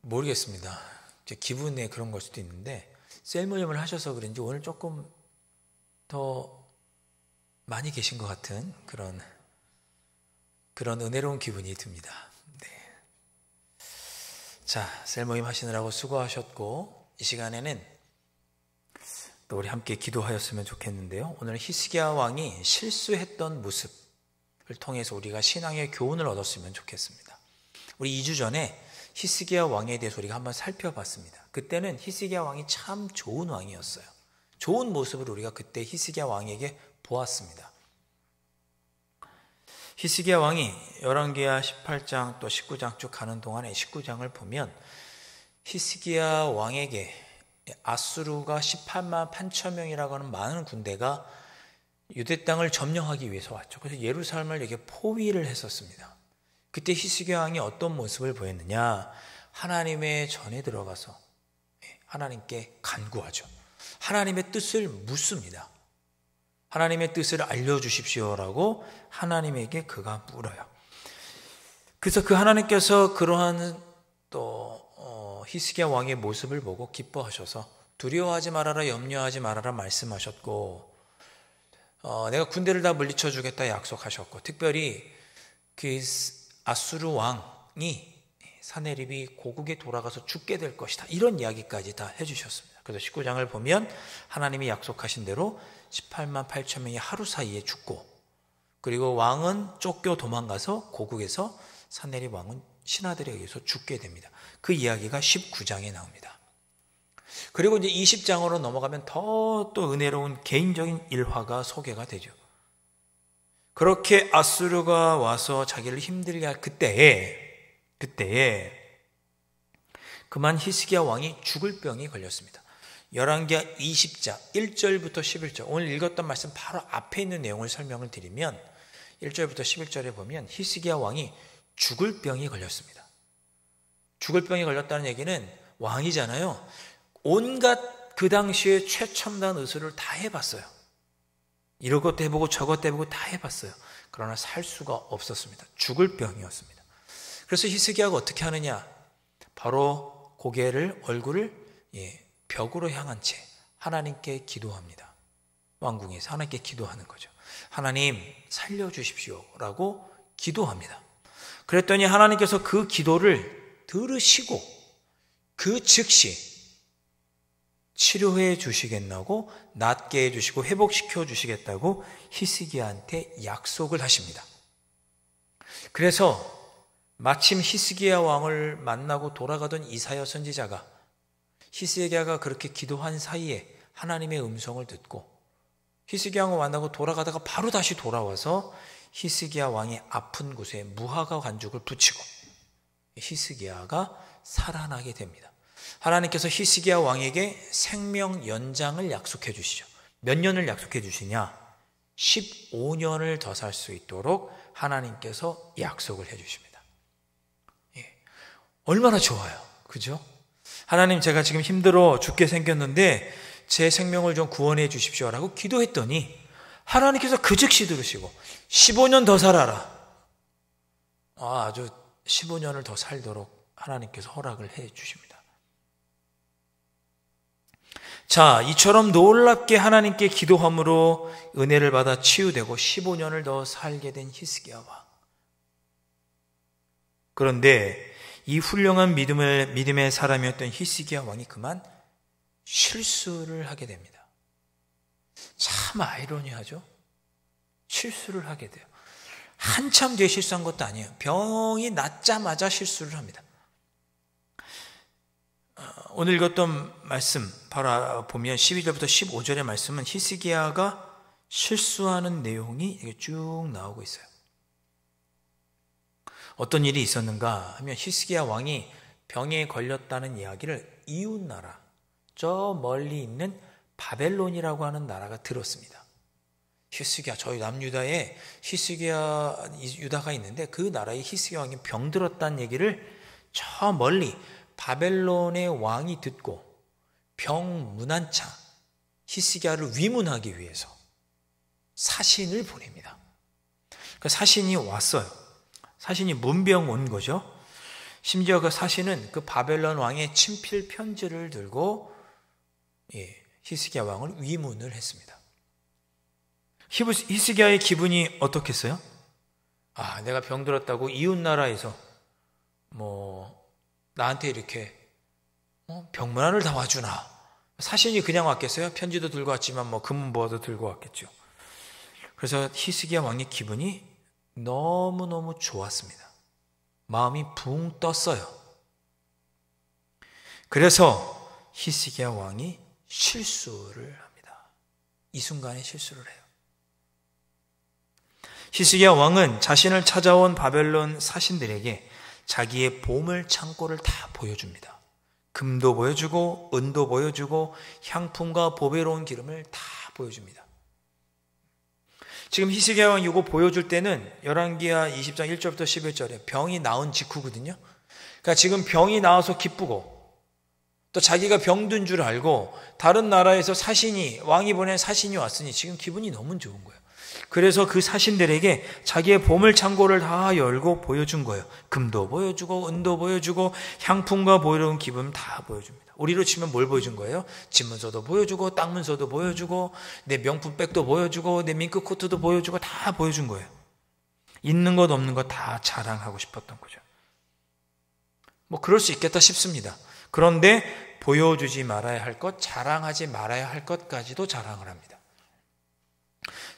모르겠습니다. 제 기분에 그런 걸 수도 있는데 셀모임을 하셔서 그런지 오늘 조금 더 많이 계신 것 같은 그런 은혜로운 기분이 듭니다. 네. 자, 셀모임 하시느라고 수고하셨고 이 시간에는 또 우리 함께 기도하였으면 좋겠는데요. 오늘 히스기야 왕이 실수했던 모습을 통해서 우리가 신앙의 교훈을 얻었으면 좋겠습니다. 우리 2주 전에 히스기야 왕에 대해서 우리가 한번 살펴봤습니다. 그때는 히스기야 왕이 참 좋은 왕이었어요. 좋은 모습을 우리가 그때 히스기야 왕에게 보았습니다. 히스기야 왕이 열왕기야 18장 또 19장 쭉 가는 동안에 19장을 보면 히스기야 왕에게 아수르가 18만 8천 명이라고 하는 많은 군대가 유대 땅을 점령하기 위해서 왔죠. 그래서 예루살렘을 이렇게 포위를 했었습니다. 그때 히스기야 왕이 어떤 모습을 보였느냐? 하나님의 전에 들어가서 하나님께 간구하죠. 하나님의 뜻을 묻습니다. 하나님의 뜻을 알려주십시오라고 하나님에게 그가 물어요. 그래서 그 하나님께서 그러한 또 히스기야 왕의 모습을 보고 기뻐하셔서 두려워하지 말아라, 염려하지 말아라 말씀하셨고, 내가 군대를 다 물리쳐 주겠다 약속하셨고, 특별히 그 아수르 왕이 사네립이 고국에 돌아가서 죽게 될 것이다, 이런 이야기까지 다 해주셨습니다. 그래서 19장을 보면 하나님이 약속하신 대로 18만 8천 명이 하루 사이에 죽고, 그리고 왕은 쫓겨 도망가서 고국에서 사네립 왕은 신하들에 의해서 죽게 됩니다. 그 이야기가 19장에 나옵니다. 그리고 이제 20장으로 넘어가면 더 또 은혜로운 개인적인 일화가 소개가 되죠. 그렇게 아수르가 와서 자기를 힘들게 할 그때에 그만 히스기야 왕이 죽을 병이 걸렸습니다. 열왕기야 20장 1절부터 11절, 오늘 읽었던 말씀 바로 앞에 있는 내용을 설명을 드리면 1절부터 11절에 보면 히스기야 왕이 죽을 병이 걸렸습니다. 죽을 병이 걸렸다는 얘기는 왕이잖아요. 온갖 그 당시에 최첨단 의술을 다 해봤어요. 이것도 해보고 저것도 해보고 다 해봤어요. 그러나 살 수가 없었습니다. 죽을 병이었습니다. 그래서 히스기야가 어떻게 하느냐? 바로 얼굴을 벽으로 향한 채 하나님께 기도합니다. 왕궁에서 하나님께 기도하는 거죠. 하나님 살려주십시오 라고 기도합니다. 그랬더니 하나님께서 그 기도를 들으시고 그 즉시 치료해 주시겠다고, 낫게 해주시고 회복시켜 주시겠다고 히스기야한테 약속을 하십니다. 그래서 마침 히스기야 왕을 만나고 돌아가던 이사야 선지자가 히스기야가 그렇게 기도한 사이에 하나님의 음성을 듣고 히스기야 왕을 만나고 돌아가다가 바로 다시 돌아와서 히스기야 왕의 아픈 곳에 무화과 관죽을 붙이고 히스기야가 살아나게 됩니다. 하나님께서 히스기야 왕에게 생명 연장을 약속해 주시죠. 몇 년을 약속해 주시냐? 15년을 더 살 수 있도록 하나님께서 약속을 해 주십니다. 얼마나 좋아요. 그죠? 하나님, 제가 지금 힘들어 죽게 생겼는데 제 생명을 좀 구원해 주십시오라고 기도했더니 하나님께서 그 즉시 들으시고 15년 더 살아라. 아주 15년을 더 살도록 하나님께서 허락을 해 주십니다. 자, 이처럼 놀랍게 하나님께 기도함으로 은혜를 받아 치유되고 15년을 더 살게 된 히스기야 왕. 그런데 이 훌륭한 믿음의 사람이었던 히스기야 왕이 그만 실수를 하게 됩니다. 참 아이러니하죠? 실수를 하게 돼요. 한참 뒤에 실수한 것도 아니에요. 병이 낫자마자 실수를 합니다. 오늘 읽었던 말씀 바로 보면 12절부터 15절의 말씀은 히스기야가 실수하는 내용이 쭉 나오고 있어요. 어떤 일이 있었는가 하면 히스기야 왕이 병에 걸렸다는 이야기를 이웃나라, 저 멀리 있는 바벨론이라고 하는 나라가 들었습니다. 히스기야, 저희 남유다에 히스기야 유다가 있는데 그 나라에 히스기야 왕이 병들었다는 얘기를 저 멀리 바벨론의 왕이 듣고 병문안차 히스기야를 위문하기 위해서 사신을 보냅니다. 그 사신이 왔어요. 사신이 문병 온 거죠. 심지어 그 사신은 그 바벨론 왕의 친필 편지를 들고 히스기야 왕을 위문을 했습니다. 히스기야의 기분이 어떻겠어요? 내가 병들었다고 이웃 나라에서 나한테 이렇게 병문안을 다 와주나. 사신이 그냥 왔겠어요? 편지도 들고 왔지만 금은보화도 들고 왔겠죠. 그래서 히스기야 왕의 기분이 너무너무 좋았습니다. 마음이 붕 떴어요. 그래서 히스기야 왕이 실수를 합니다. 이 순간에 실수를 해요. 히스기야 왕은 자신을 찾아온 바벨론 사신들에게 자기의 보물 창고를 다 보여줍니다. 금도 보여주고 은도 보여주고 향품과 보배로운 기름을 다 보여줍니다. 지금 히스기야 왕이 이거 보여줄 때는 열왕기하 20장 1절부터 11절에 병이 나은 직후거든요. 그러니까 지금 병이 나와서 기쁘고 또 자기가 병든 줄 알고 다른 나라에서 왕이 보낸 사신이 왔으니 지금 기분이 너무 좋은 거예요. 그래서 그 사신들에게 자기의 보물 창고를 다 열고 보여준 거예요. 금도 보여주고 은도 보여주고 향품과 보배로운 기름 다 보여줍니다. 우리로 치면 뭘 보여준 거예요? 집문서도 보여주고 땅 문서도 보여주고 내 명품백도 보여주고 내 밍크 코트도 보여주고 다 보여준 거예요. 있는 것 없는 것 다 자랑하고 싶었던 거죠. 그럴 수 있겠다 싶습니다. 그런데 보여주지 말아야 할 것, 자랑하지 말아야 할 것까지도 자랑을 합니다.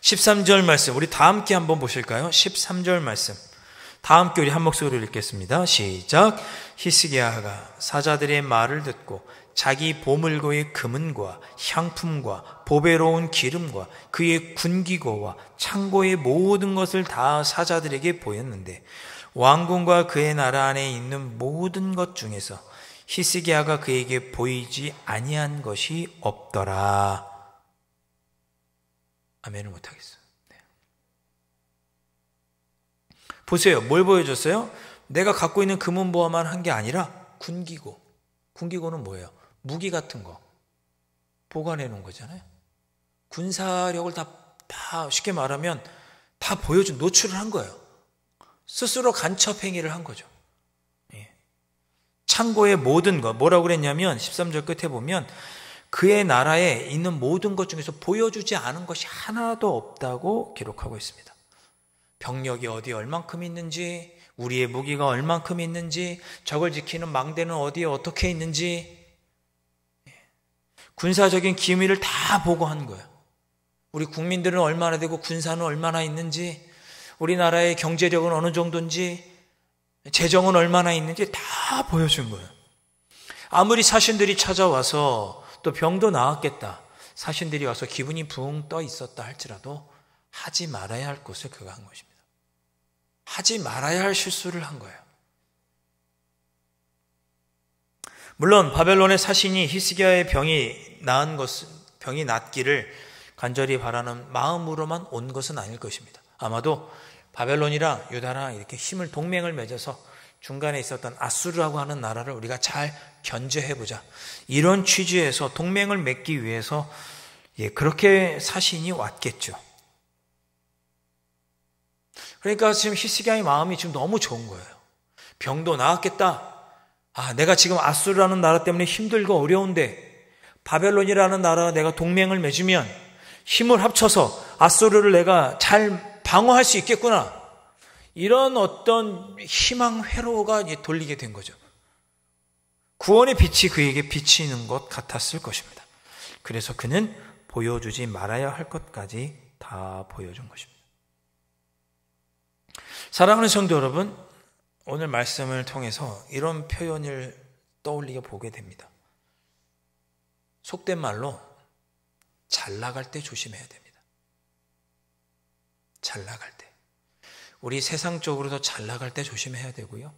13절 말씀, 우리 다 함께 한번 보실까요? 13절 말씀. 다 함께 우리 한 목소리로 읽겠습니다. 시작. 히스기야가 사자들의 말을 듣고 자기 보물고의 금은과 향품과 보배로운 기름과 그의 군기고와 창고의 모든 것을 다 사자들에게 보였는데 왕궁과 그의 나라 안에 있는 모든 것 중에서 히스기야가 그에게 보이지 아니한 것이 없더라. 아멘을 못하겠어요. 보세요. 뭘 보여줬어요? 내가 갖고 있는 금은보화만 한 게 아니라 군기고. 군기고는 뭐예요? 무기 같은 거 보관해 놓은 거잖아요. 군사력을 다 쉽게 말하면 다 노출을 한 거예요. 스스로 간첩 행위를 한 거죠. 창고의 모든 것, 뭐라고 그랬냐면 13절 끝에 보면 그의 나라에 있는 모든 것 중에서 보여주지 않은 것이 하나도 없다고 기록하고 있습니다. 병력이 어디에 얼만큼 있는지, 우리의 무기가 얼만큼 있는지, 적을 지키는 망대는 어디에 어떻게 있는지, 군사적인 기밀을 다 보고한 거예요. 우리 국민들은 얼마나 되고 군사는 얼마나 있는지, 우리나라의 경제력은 어느 정도인지, 재정은 얼마나 있는지 다 보여준 거예요. 아무리 사신들이 찾아와서 또 병도 나았겠다, 사신들이 와서 기분이 붕 떠 있었다 할지라도 하지 말아야 할 것을 그가 한 것입니다. 하지 말아야 할 실수를 한 거예요. 물론 바벨론의 사신이 히스기야의 병이 낫기를 간절히 바라는 마음으로만 온 것은 아닐 것입니다. 아마도 바벨론이랑 유다랑 이렇게 동맹을 맺어서 중간에 있었던 아수르라고 하는 나라를 우리가 잘 견제해보자, 이런 취지에서 동맹을 맺기 위해서 그렇게 사신이 왔겠죠. 그러니까 지금 히스기야의 마음이 지금 너무 좋은 거예요. 병도 나았겠다. 내가 지금 아수르라는 나라 때문에 힘들고 어려운데 바벨론이라는 나라와 내가 동맹을 맺으면 힘을 합쳐서 아수르를 내가 잘 방어할 수 있겠구나. 이런 어떤 희망 회로가 돌리게 된 거죠. 구원의 빛이 그에게 비치는 것 같았을 것입니다. 그래서 그는 보여주지 말아야 할 것까지 다 보여준 것입니다. 사랑하는 성도 여러분, 오늘 말씀을 통해서 이런 표현을 떠올리게 보게 됩니다. 속된 말로 잘 나갈 때 조심해야 됩니다. 잘 나갈 때. 우리 세상적으로도 잘 나갈 때 조심해야 되고요.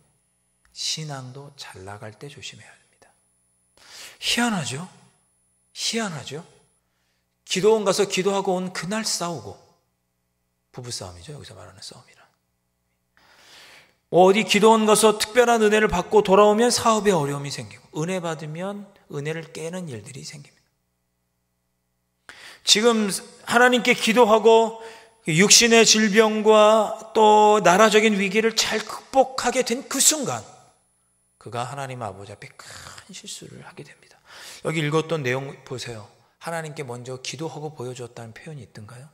신앙도 잘 나갈 때 조심해야 됩니다. 희한하죠? 희한하죠? 기도원 가서 기도하고 온 그날 싸우고, 부부싸움이죠. 여기서 말하는 싸움이라. 어디 기도원 가서 특별한 은혜를 받고 돌아오면 사업에 어려움이 생기고, 은혜 받으면 은혜를 깨는 일들이 생깁니다. 지금 하나님께 기도하고 육신의 질병과 또 나라적인 위기를 잘 극복하게 된 그 순간 그가 하나님 아버지 앞에 큰 실수를 하게 됩니다. 여기 읽었던 내용 보세요. 하나님께 먼저 기도하고 보여줬다는 표현이 있던가요?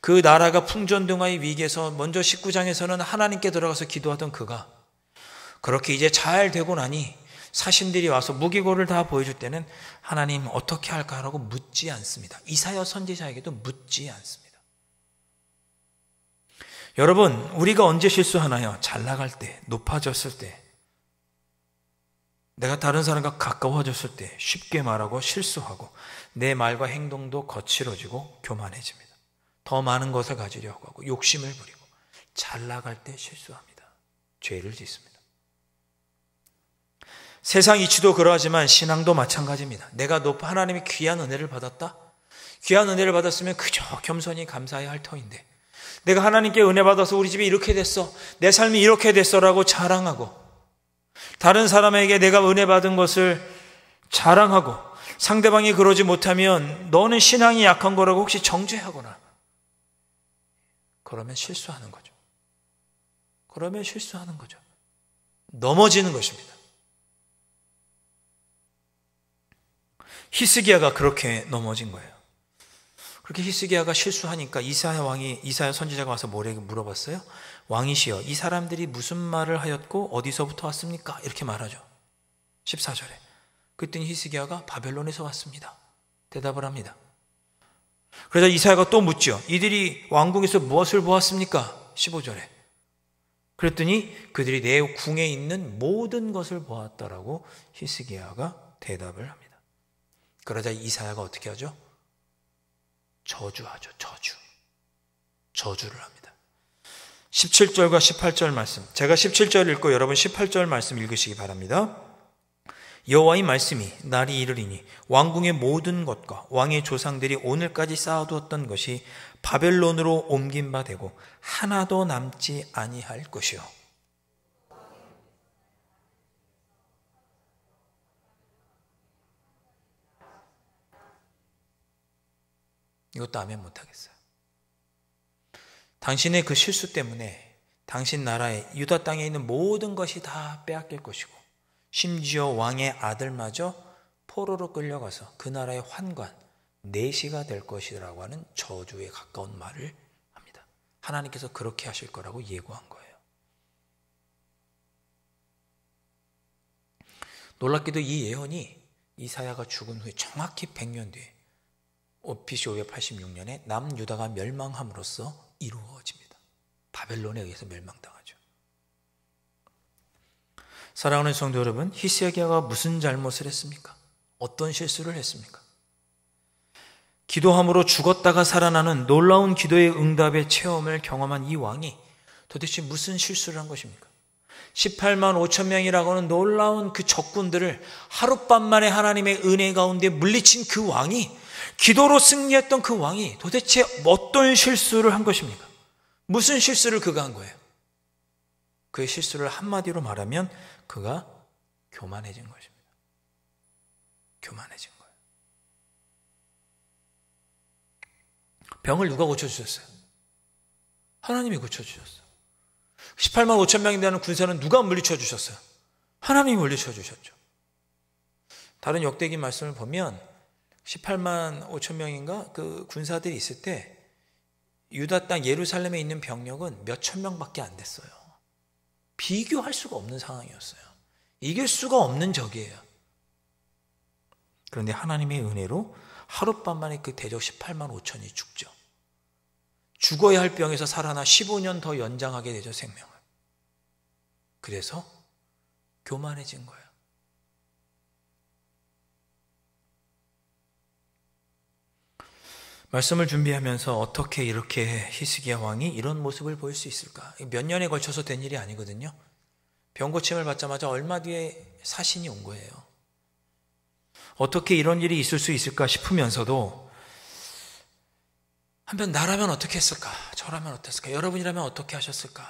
그 나라가 풍전등화의 위기에서 먼저 19장에서는 하나님께 들어가서 기도하던 그가 그렇게 이제 잘 되고 나니 사신들이 와서 무기고를 다 보여줄 때는 하나님 어떻게 할까라고 묻지 않습니다. 이사야 선지자에게도 묻지 않습니다. 여러분, 우리가 언제 실수하나요? 잘 나갈 때, 높아졌을 때, 내가 다른 사람과 가까워졌을 때 쉽게 말하고 실수하고 내 말과 행동도 거칠어지고 교만해집니다. 더 많은 것을 가지려고 하고 욕심을 부리고 잘 나갈 때 실수합니다. 죄를 짓습니다. 세상 이치도 그러하지만 신앙도 마찬가지입니다. 내가 하나님의 귀한 은혜를 받았다? 귀한 은혜를 받았으면 그저 겸손히 감사해야 할 터인데 내가 하나님께 은혜 받아서 우리 집이 이렇게 됐어, 내 삶이 이렇게 됐어라고 자랑하고 다른 사람에게 내가 은혜 받은 것을 자랑하고 상대방이 그러지 못하면 너는 신앙이 약한 거라고 혹시 정죄하거나 그러면 실수하는 거죠. 그러면 실수하는 거죠. 넘어지는 것입니다. 히스기야가 그렇게 넘어진 거예요. 그렇게 히스기야가 실수하니까 이사야 선지자가 와서 뭐라고 물어봤어요? 왕이시여, 이 사람들이 무슨 말을 하였고 어디서부터 왔습니까? 이렇게 말하죠. 14절에. 그랬더니 히스기야가 바벨론에서 왔습니다. 대답을 합니다. 그러자 이사야가 또 묻죠. 이들이 왕궁에서 무엇을 보았습니까? 15절에. 그랬더니 그들이 내 궁에 있는 모든 것을 보았다라고 히스기야가 대답을 합니다. 그러자 이사야가 어떻게 하죠? 저주하죠. 저주를 합니다. 17절과 18절 말씀. 제가 17절 읽고 여러분 18절 말씀 읽으시기 바랍니다. 여호와의 말씀이 날이 이르리니 왕궁의 모든 것과 왕의 조상들이 오늘까지 쌓아두었던 것이 바벨론으로 옮긴 바 되고 하나도 남지 아니할 것이요. 이것도 아멘 못하겠어요. 당신의 그 실수 때문에 당신 나라의 유다 땅에 있는 모든 것이 다 빼앗길 것이고 심지어 왕의 아들마저 포로로 끌려가서 그 나라의 환관, 내시가 될 것이라고 하는 저주에 가까운 말을 합니다. 하나님께서 그렇게 하실 거라고 예고한 거예요. 놀랍게도 이 예언이 이사야가 죽은 후에 정확히 100년 뒤에 BC 586년에 남유다가 멸망함으로써 이루어집니다. 바벨론에 의해서 멸망당하죠. 사랑하는 성도 여러분, 히스기야가 무슨 잘못을 했습니까? 어떤 실수를 했습니까? 기도함으로 죽었다가 살아나는 놀라운 기도의 응답의 체험을 경험한 이 왕이 도대체 무슨 실수를 한 것입니까? 18만 5천 명이라고 하는 놀라운 그 적군들을 하룻밤 만에 하나님의 은혜 가운데 물리친 그 왕이, 기도로 승리했던 그 왕이 도대체 어떤 실수를 한 것입니까? 무슨 실수를 그가 한 거예요? 그의 실수를 한마디로 말하면 그가 교만해진 것입니다. 교만해진 거예요. 병을 누가 고쳐주셨어요? 하나님이 고쳐주셨어요. 18만 5천 명이 되는 군사는 누가 물리쳐 주셨어요? 하나님이 물리쳐 주셨죠. 다른 역대기 말씀을 보면 18만 5천 명인가 그 군사들이 있을 때 유다 땅 예루살렘에 있는 병력은 몇천 명밖에 안 됐어요. 비교할 수가 없는 상황이었어요. 이길 수가 없는 적이에요. 그런데 하나님의 은혜로 하룻밤 만에 그 대적 18만 5천이 죽죠. 죽어야 할 병에서 살아나 15년 더 연장하게 되죠, 생명을. 그래서 교만해진 거예요. 말씀을 준비하면서 어떻게 이렇게 히스기야 왕이 이런 모습을 보일 수 있을까? 몇 년에 걸쳐서 된 일이 아니거든요. 병고침을 받자마자 얼마 뒤에 사신이 온 거예요. 어떻게 이런 일이 있을 수 있을까 싶으면서도 한편 나라면 어떻게 했을까? 저라면 어땠을까? 여러분이라면 어떻게 하셨을까?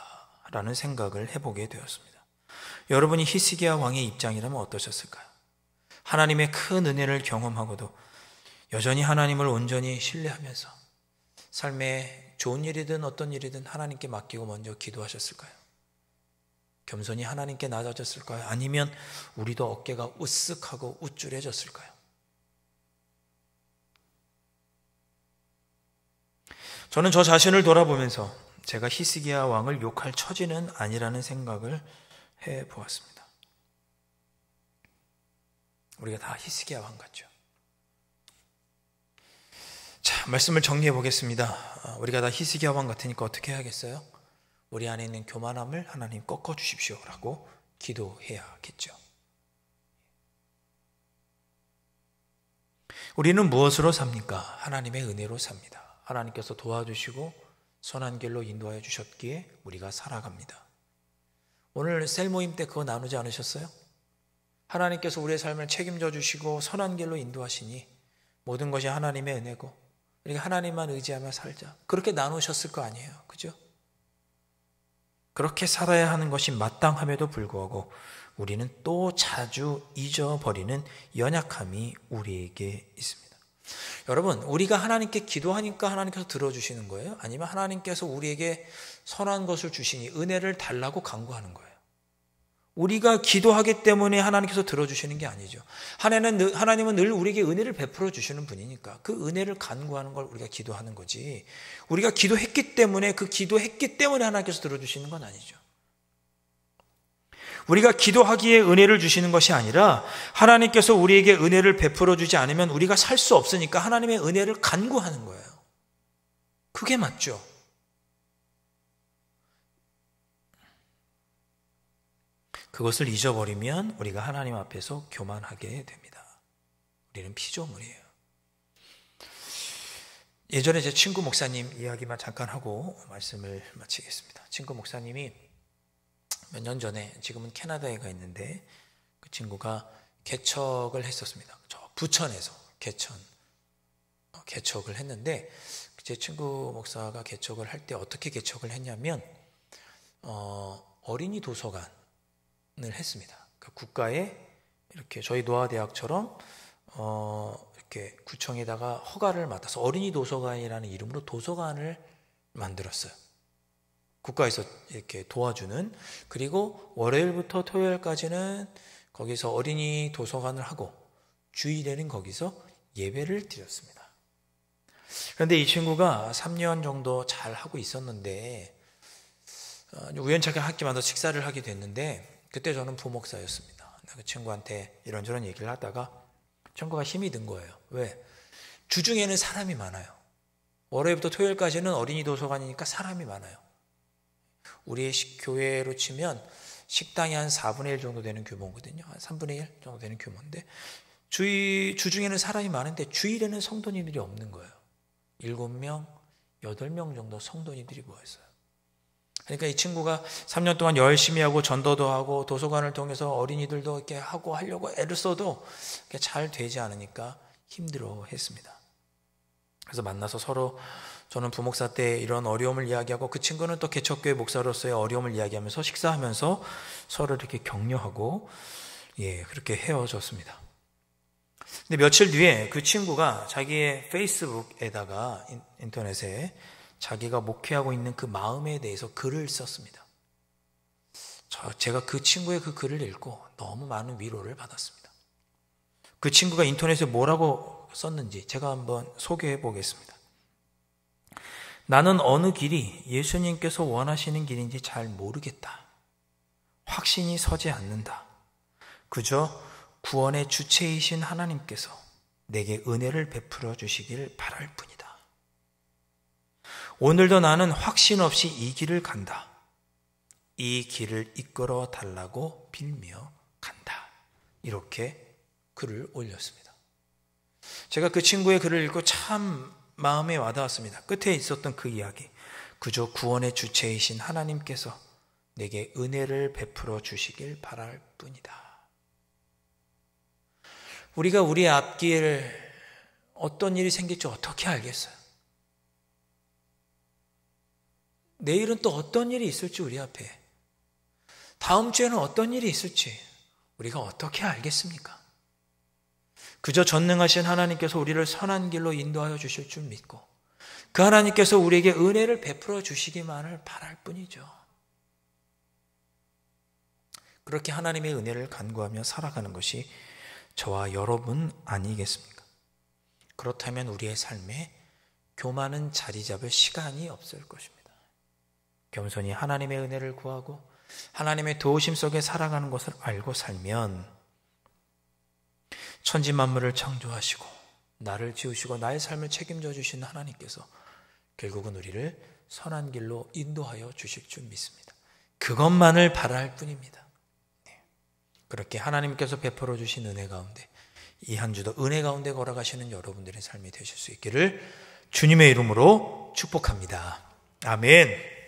라는 생각을 해보게 되었습니다. 여러분이 히스기야 왕의 입장이라면 어떠셨을까요? 하나님의 큰 은혜를 경험하고도 여전히 하나님을 온전히 신뢰하면서 삶에 좋은 일이든 어떤 일이든 하나님께 맡기고 먼저 기도하셨을까요? 겸손히 하나님께 낮아졌을까요? 아니면 우리도 어깨가 으쓱하고 우쭐해졌을까요? 저는 저 자신을 돌아보면서 제가 히스기야 왕을 욕할 처지는 아니라는 생각을 해보았습니다. 우리가 다 히스기야 왕 같죠. 자, 말씀을 정리해 보겠습니다. 우리가 다 히스기야 왕 같으니까 어떻게 해야겠어요? 우리 안에 있는 교만함을 하나님 꺾어 주십시오라고 기도해야겠죠. 우리는 무엇으로 삽니까? 하나님의 은혜로 삽니다. 하나님께서 도와주시고 선한 길로 인도하여 주셨기에 우리가 살아갑니다. 오늘 셀 모임 때 그거 나누지 않으셨어요? 하나님께서 우리의 삶을 책임져 주시고 선한 길로 인도하시니 모든 것이 하나님의 은혜고 우리가 하나님만 의지하며 살자. 그렇게 나누셨을 거 아니에요. 그죠? 그렇게 살아야 하는 것이 마땅함에도 불구하고 우리는 또 자주 잊어버리는 연약함이 우리에게 있습니다. 여러분, 우리가 하나님께 기도하니까 하나님께서 들어주시는 거예요? 아니면 하나님께서 우리에게 선한 것을 주시니 은혜를 달라고 간구하는 거예요? 우리가 기도하기 때문에 하나님께서 들어주시는 게 아니죠. 하나님은 늘 우리에게 은혜를 베풀어 주시는 분이니까 그 은혜를 간구하는 걸 우리가 기도하는 거지, 우리가 기도했기 때문에 하나님께서 들어주시는 건 아니죠. 우리가 기도하기에 은혜를 주시는 것이 아니라 하나님께서 우리에게 은혜를 베풀어 주지 않으면 우리가 살 수 없으니까 하나님의 은혜를 간구하는 거예요. 그게 맞죠. 그것을 잊어버리면 우리가 하나님 앞에서 교만하게 됩니다. 우리는 피조물이에요. 예전에 제 친구 목사님 이야기만 잠깐 하고 말씀을 마치겠습니다. 친구 목사님이 몇 년 전에, 지금은 캐나다에 가 있는데, 그 친구가 개척을 했었습니다. 저 부천에서 개척을 했는데, 제 친구 목사가 개척을 할 때 어떻게 개척을 했냐면 어린이 도서관을 했습니다. 그러니까 국가에 이렇게 저희 노아대학처럼 이렇게 구청에다가 허가를 맡아서 어린이 도서관이라는 이름으로 도서관을 만들었어요. 국가에서 이렇게 도와주는. 그리고 월요일부터 토요일까지는 거기서 어린이 도서관을 하고 주일에는 거기서 예배를 드렸습니다. 그런데 이 친구가 3년 정도 잘 하고 있었는데 우연찮게 학기 만나서 식사를 하게 됐는데, 그때 저는 부목사였습니다. 그 친구한테 이런저런 얘기를 하다가 친구가 힘이 든 거예요. 왜? 주중에는 사람이 많아요. 월요일부터 토요일까지는 어린이 도서관이니까 사람이 많아요. 우리의 교회로 치면 식당이 한 4분의 1 정도 되는 규모거든요. 한 3분의 1 정도 되는 규모인데 주중에는 사람이 많은데 주일에는 성도님들이 없는 거예요. 7명, 8명 정도 성도님들이 모였어요. 그러니까 이 친구가 3년 동안 열심히 하고 전도도 하고 도서관을 통해서 어린이들도 이렇게 하려고 애를 써도 잘 되지 않으니까 힘들어 했습니다. 그래서 만나서 서로, 저는 부목사 때 이런 어려움을 이야기하고 그 친구는 또 개척교회 목사로서의 어려움을 이야기하면서 식사하면서 서로 이렇게 격려하고 그렇게 헤어졌습니다. 근데 며칠 뒤에 그 친구가 자기의 페이스북에다가 인터넷에 자기가 목회하고 있는 그 마음에 대해서 글을 썼습니다. 제가 그 친구의 그 글을 읽고 너무 많은 위로를 받았습니다. 그 친구가 인터넷에 뭐라고 썼는지 제가 한번 소개해 보겠습니다. 나는 어느 길이 예수님께서 원하시는 길인지 잘 모르겠다. 확신이 서지 않는다. 그저 구원의 주체이신 하나님께서 내게 은혜를 베풀어 주시길 바랄 뿐이다. 오늘도 나는 확신 없이 이 길을 간다. 이 길을 이끌어 달라고 빌며 간다. 이렇게 글을 올렸습니다. 제가 그 친구의 글을 읽고 참 마음에 와닿았습니다. 끝에 있었던 그 이야기. 그저 구원의 주체이신 하나님께서 내게 은혜를 베풀어 주시길 바랄 뿐이다. 우리가 우리 앞길 어떤 일이 생길지 어떻게 알겠어요? 내일은 또 어떤 일이 있을지, 우리 앞에 다음 주에는 어떤 일이 있을지 우리가 어떻게 알겠습니까? 그저 전능하신 하나님께서 우리를 선한 길로 인도하여 주실 줄 믿고 그 하나님께서 우리에게 은혜를 베풀어 주시기만을 바랄 뿐이죠. 그렇게 하나님의 은혜를 간구하며 살아가는 것이 저와 여러분 아니겠습니까? 그렇다면 우리의 삶에 교만은 자리 잡을 시간이 없을 것입니다. 겸손히 하나님의 은혜를 구하고 하나님의 도우심 속에 살아가는 것을 알고 살면 천지 만물을 창조하시고 나를 지으시고 나의 삶을 책임져 주시는 하나님께서 결국은 우리를 선한 길로 인도하여 주실 줄 믿습니다. 그것만을 바랄 뿐입니다. 그렇게 하나님께서 베풀어 주신 은혜 가운데 이 한 주도 은혜 가운데 걸어가시는 여러분들의 삶이 되실 수 있기를 주님의 이름으로 축복합니다. 아멘.